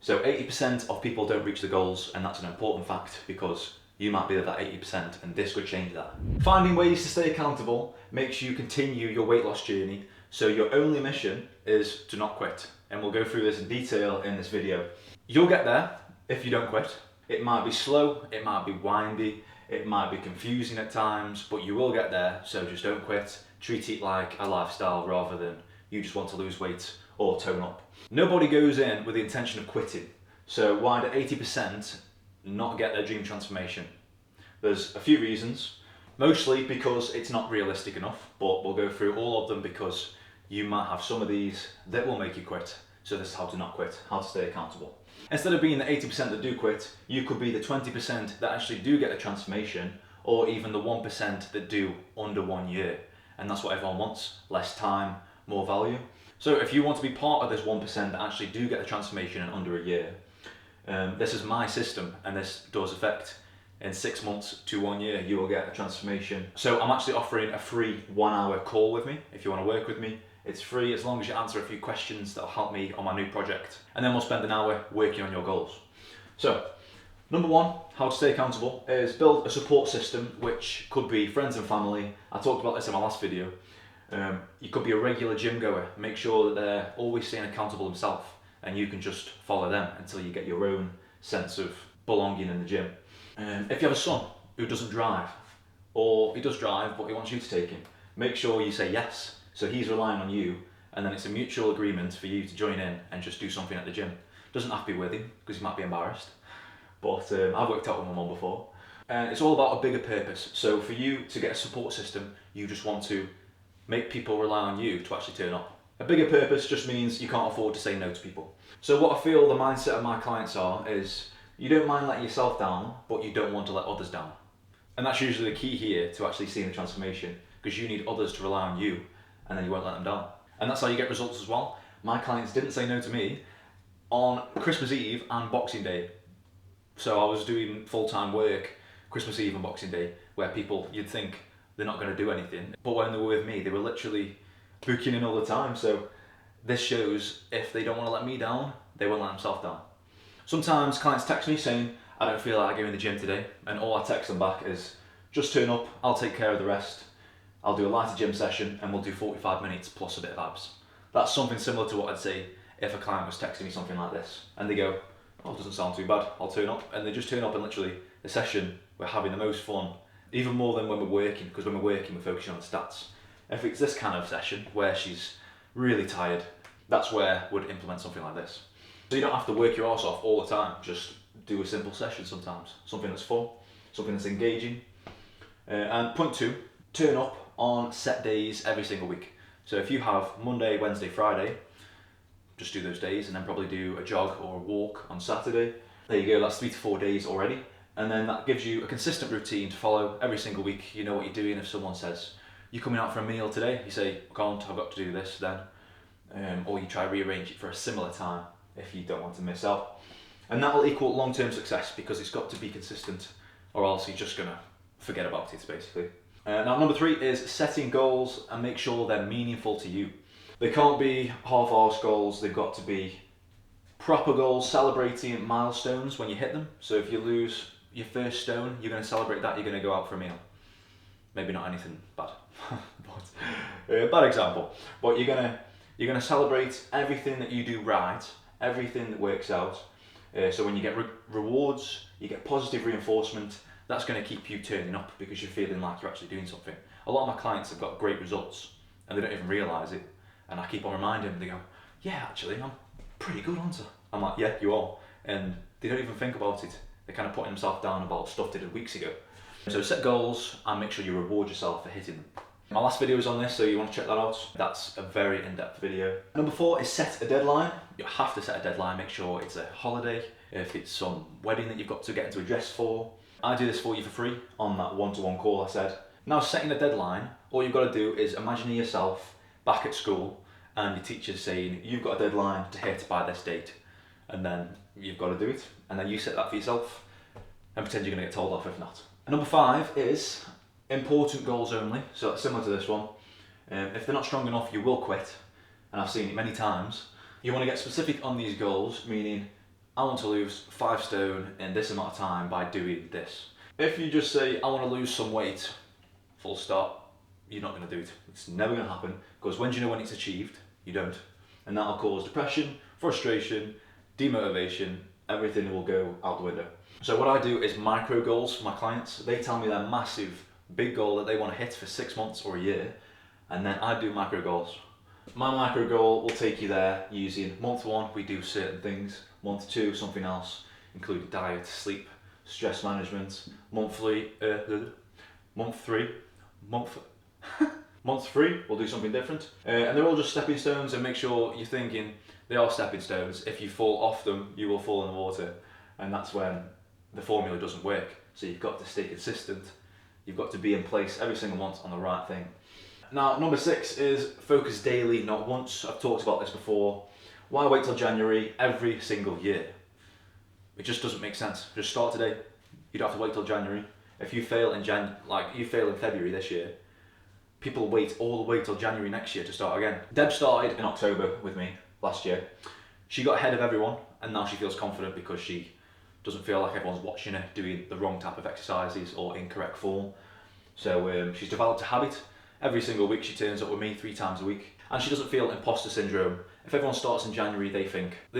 So 80% of people don't reach the goals, and that's an important fact because you might be that 80% and this could change that. Finding ways to stay accountable makes you continue your weight loss journey, so your only mission is to not quit. And we'll go through this in detail in this video. You'll get there if you don't quit. It might be slow, it might be windy, it might be confusing at times, but you will get there, so just don't quit. Treat it like a lifestyle rather than you just want to lose weight or tone up. Nobody goes in with the intention of quitting, so why do 80% not get their dream transformation? There's a few reasons, mostly because it's not realistic enough, but we'll go through all of them because you might have some of these that will make you quit. So this is how to not quit, how to stay accountable. Instead of being the 80% that do quit, you could be the 20% that actually do get the transformation, or even the 1% that do under 1 year. And that's what everyone wants, less time, more value. So if you want to be part of this 1% that actually do get the transformation in under a year, this is my system, and this does affect in 6 months to 1 year, you will get a transformation. So I'm actually offering a free 1 hour call with me. If you want to work with me, it's free as long as you answer a few questions that will help me on my new project. And then we'll spend an hour working on your goals. So, number one, how to stay accountable is build a support system, which could be friends and family. I talked about this in my last video. You could be a regular gym goer. Make sure that they're always staying accountable themselves, and you can just follow them until you get your own sense of belonging in the gym. If you have a son who doesn't drive, or he does drive but he wants you to take him, make sure you say yes. So he's relying on you, and then it's a mutual agreement for you to join in and just do something at the gym. Doesn't have to be with him because he might be embarrassed, but I've worked out with my mum before. It's all about a bigger purpose. So for you to get a support system, you just want to make people rely on you to actually turn up. A bigger purpose just means you can't afford to say no to people. So what I feel the mindset of my clients is, you don't mind letting yourself down, but you don't want to let others down. And that's usually the key here to actually seeing the transformation, because you need others to rely on you, and then you won't let them down. And that's how you get results as well. My clients didn't say no to me on Christmas Eve and Boxing Day. So I was doing full-time work Christmas Eve and Boxing Day, where people, you'd think they're not going to do anything, but when they were with me, they were literally booking in all the time. So this shows if they don't want to let me down, they won't let themselves down. Sometimes clients text me saying, I don't feel like going to the gym today, and all I text them back is, just turn up, I'll take care of the rest. I'll do a lighter gym session and we'll do 45 minutes plus a bit of abs. That's something similar to what I'd say if a client was texting me something like this, and they go, oh, it doesn't sound too bad, I'll turn up. And they just turn up, and literally the session, we're having the most fun, even more than when we're working, because when we're working, we're focusing on the stats. If it's this kind of session where she's really tired, that's where we'd implement something like this. So you don't have to work your arse off all the time, just do a simple session sometimes. Something that's fun, something that's engaging. And point two, turn up on set days every single week. So if you have Monday, Wednesday, Friday, just do those days, and then probably do a jog or a walk on Saturday. There you go, that's 3 to 4 days already. And then that gives you a consistent routine to follow every single week. You know what you're doing. If someone says, you're coming out for a meal today, you say, I can't, I've got to do this then. Or you try to rearrange it for a similar time if you don't want to miss out. And that will equal long-term success, because it's got to be consistent, or else you're just gonna forget about it basically. Now number 3 is setting goals, and make sure they're meaningful to you. They can't be half-arsed goals, they've got to be proper goals, celebrating milestones when you hit them. So if you lose your first stone, you're going to celebrate that, you're going to go out for a meal. Maybe not anything bad, but bad example. But you're going to celebrate everything that you do right, everything that works out. So when you get rewards, you get positive reinforcement, that's going to keep you turning up because you're feeling like you're actually doing something. A lot of my clients have got great results and they don't even realise it. And I keep on reminding them, they go, yeah, actually, I'm pretty good, aren't I? I'm like, yeah, you are. And they don't even think about it. They're kind of putting themselves down about stuff they did weeks ago. So set goals and make sure you reward yourself for hitting them. My last video is on this, so you want to check that out. That's a very in-depth video. Number 4 is set a deadline. You have to set a deadline. Make sure it's a holiday, if it's some wedding that you've got to get into a dress for. I do this for you for free on that one-to-one call I said. Now setting a deadline, all you've got to do is imagine yourself back at school and your teacher's saying, you've got a deadline to hit by this date. And then you've got to do it. And then you set that for yourself and pretend you're going to get told off if not. And number 5 is important goals only. So that's similar to this one. If they're not strong enough, you will quit. And I've seen it many times. You want to get specific on these goals, meaning I want to lose 5 stone in this amount of time by doing this. If you just say, I want to lose some weight, full stop, you're not going to do it. It's never going to happen, because when do you know when it's achieved? You don't. And that'll cause depression, frustration, demotivation, everything will go out the window. So what I do is micro goals for my clients. They tell me their massive, big goal that they want to hit for 6 months or a year, and then I do micro goals. My micro goal will take you there using month 1, we do certain things, month 2, something else, including diet, sleep, stress management, month 3, month 3, we'll do something different. And they're all just stepping stones, and make sure you're thinking they are stepping stones. If you fall off them, you will fall in the water. And that's when the formula doesn't work. So you've got to stay consistent. You've got to be in place every single month on the right thing. Now, number 6 is focus daily, not once. I've talked about this before. Why wait till January every single year? It just doesn't make sense. Just start today. You don't have to wait till January. If you fail in February this year, people wait all the way till January next year to start again. Deb started in October with me last year. She got ahead of everyone, and now she feels confident because she doesn't feel like everyone's watching her doing the wrong type of exercises or incorrect form. So she's developed a habit. Every single week she turns up with me 3 times a week, and she doesn't feel imposter syndrome. If everyone starts in January, they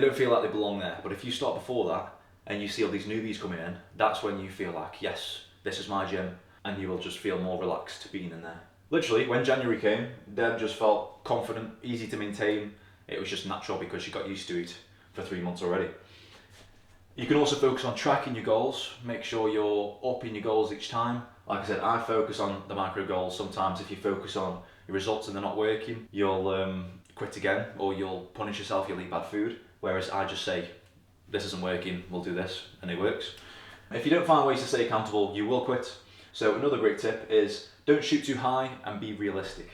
don't feel like they belong there. But if you start before that and you see all these newbies coming in, that's when you feel like, yes, this is my gym, and you will just feel more relaxed being in there. Literally, when January came, Deb just felt confident, easy to maintain. It was just natural because she got used to it for 3 months already. You can also focus on tracking your goals. Make sure you're upping your goals each time. Like I said, I focus on the micro goals. Sometimes if you focus on your results and they're not working, you'll quit again, or you'll punish yourself, you'll eat bad food. Whereas I just say, this isn't working, we'll do this, and it works. If you don't find ways to stay accountable, you will quit. So another great tip is don't shoot too high and be realistic.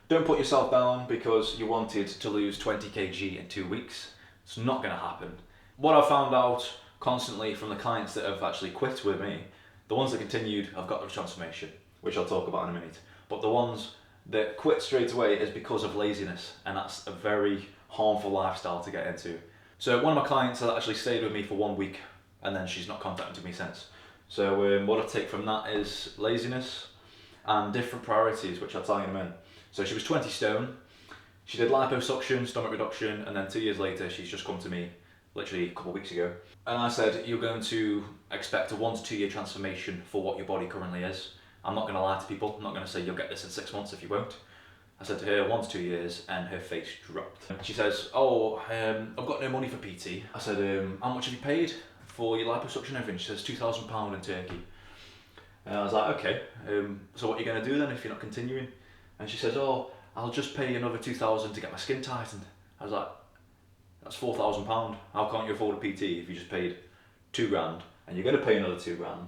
Don't put yourself down because you wanted to lose 20 kg in 2 weeks. It's not going to happen. What I've found out constantly from the clients that have actually quit with me, the ones that continued have got the transformation, which I'll talk about in a minute. But the ones that quit straight away is because of laziness, and that's a very harmful lifestyle to get into. So one of my clients has actually stayed with me for 1 week, and then she's not contacted me since. So what I take from that is laziness and different priorities, which I'll tell you in a minute. So she was 20 stone, she did liposuction, stomach reduction, and then 2 years later she's just come to me literally a couple of weeks ago. And I said, you're going to expect a 1 to 2 year transformation for what your body currently is. I'm not going to lie to people, I'm not going to say you'll get this in 6 months if you won't. I said to her 1 to 2 years, and her face dropped. She says, I've got no money for PT. I said, how much have you paid for your liposuction and everything? She says, £2,000 in Turkey. And I was like, okay, so what are you going to do then if you're not continuing? And she says, I'll just pay another 2,000 to get my skin tightened. I was like, that's £4,000. How can't you afford a PT if you just paid £2,000 and you're going to pay another £2,000?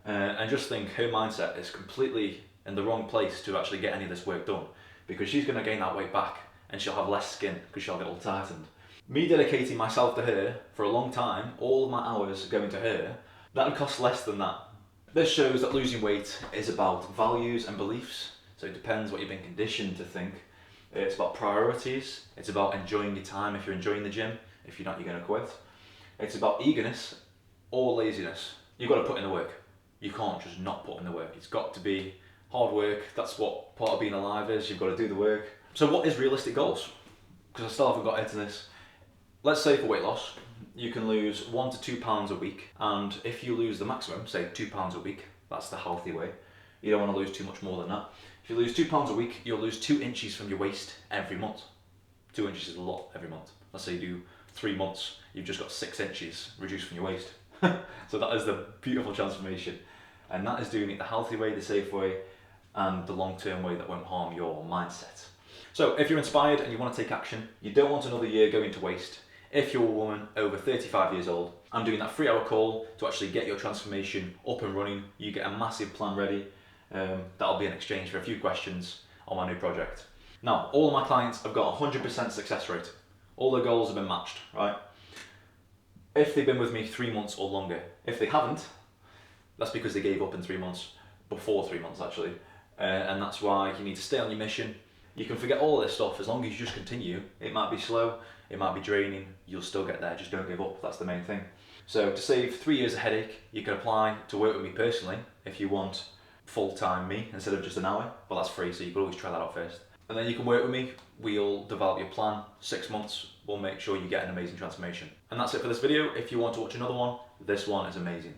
And just think, her mindset is completely in the wrong place to actually get any of this work done, because she's going to gain that weight back and she'll have less skin because she'll have it all tightened. Me dedicating myself to her for a long time, all of my hours going to her, that would cost less than that. This shows that losing weight is about values and beliefs. So it depends what you've been conditioned to think. It's about priorities. It's about enjoying your time if you're enjoying the gym. If you're not, you're going to quit. It's about eagerness or laziness. You've got to put in the work. You can't just not put in the work. It's got to be hard work. That's what part of being alive is. You've got to do the work. So what is realistic goals? Because I still haven't got into this. Let's say for weight loss, you can lose 1 to 2 pounds a week. And if you lose the maximum, say 2 pounds a week, that's the healthy way. You don't want to lose too much more than that. If you lose 2 pounds a week, you'll lose 2 inches from your waist every month. 2 inches is a lot every month. Let's say you do 3 months, you've just got 6 inches reduced from your waist. So that is the beautiful transformation. And that is doing it the healthy way, the safe way, and the long-term way that won't harm your mindset. So if you're inspired and you want to take action, you don't want another year going to waste. If you're a woman over 35 years old, I'm doing that 3-hour call to actually get your transformation up and running. You get a massive plan ready. That'll be in exchange for a few questions on my new project. Now, all of my clients have got 100% success rate. All their goals have been matched, right? If they've been with me 3 months or longer. If they haven't, that's because they gave up in 3 months, before 3 months actually. And that's why you need to stay on your mission. You can forget all this stuff as long as you just continue. It might be slow, it might be draining, you'll still get there, just don't give up, that's the main thing. So to save 3 years of headache, you can apply to work with me personally if you want full-time me instead of just an hour. Well, that's free, so you can always try that out first. And then you can work with me, we'll develop your plan, 6 months, we'll make sure you get an amazing transformation. And that's it for this video. If you want to watch another one, this one is amazing.